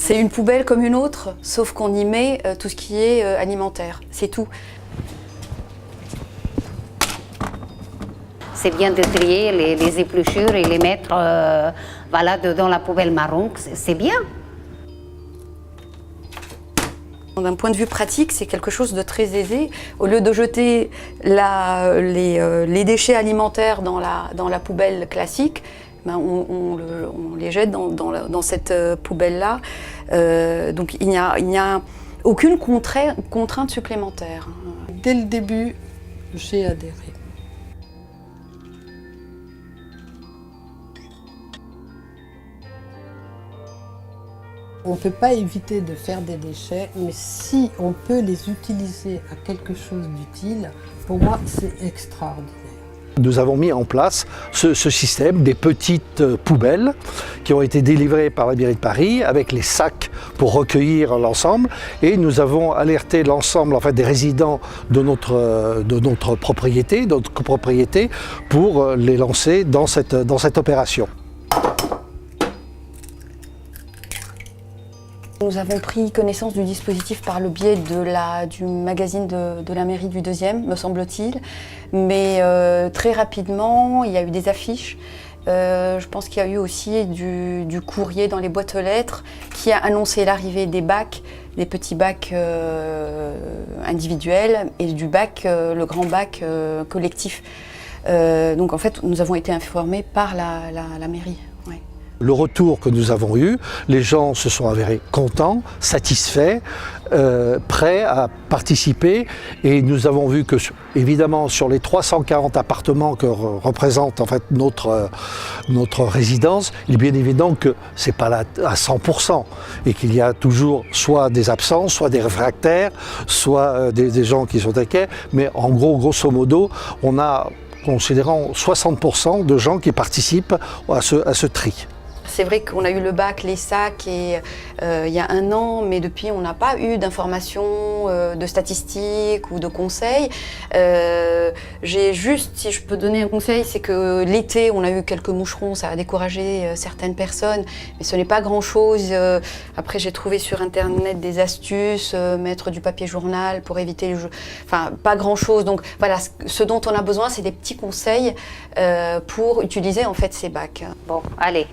C'est une poubelle comme une autre, sauf qu'on y met tout ce qui est alimentaire, c'est tout. C'est bien de trier les épluchures et les mettre voilà, dans la poubelle marron, c'est bien. D'un point de vue pratique, c'est quelque chose de très aisé. Au lieu de jeter les déchets alimentaires dans la poubelle classique, ben on les jette dans cette poubelle-là. Donc il n'y a aucune contrainte supplémentaire. Dès le début, j'ai adhéré. On ne peut pas éviter de faire des déchets, mais si on peut les utiliser à quelque chose d'utile, pour moi, c'est extraordinaire. Nous avons mis en place ce système des petites poubelles qui ont été délivrées par la mairie de Paris avec les sacs pour recueillir l'ensemble, et nous avons alerté l'ensemble en fait, des résidents de notre propriété, de notre copropriété, pour les lancer dans cette opération. Nous avons pris connaissance du dispositif par le biais du magazine de la mairie du 2e, me semble-t-il. Mais très rapidement, il y a eu des affiches. Je pense qu'il y a eu aussi du courrier dans les boîtes aux lettres qui a annoncé l'arrivée des bacs, des petits bacs individuels et du bac, le grand bac collectif. Donc en fait, nous avons été informés par la mairie. Ouais. Le retour que nous avons eu, les gens se sont avérés contents, satisfaits, prêts à participer, et nous avons vu que, évidemment, sur les 340 appartements que représente en fait notre résidence, il est bien évident que c'est pas là à 100%, et qu'il y a toujours soit des absents, soit des réfractaires, soit des gens qui sont inquiets, mais en gros, grosso modo, on a, considérant 60% de gens qui participent à ce tri. C'est vrai qu'on a eu le bac, les sacs, il y a 1 an, mais depuis on n'a pas eu d'informations, de statistiques ou de conseils. J'ai juste, si je peux donner un conseil, c'est que l'été on a eu quelques moucherons, ça a découragé certaines personnes, mais ce n'est pas grand-chose. Après j'ai trouvé sur internet des astuces, mettre du papier journal pour éviter les jeux, enfin pas grand-chose. Donc voilà, ce dont on a besoin, c'est des petits conseils pour utiliser en fait ces bacs. Bon, allez.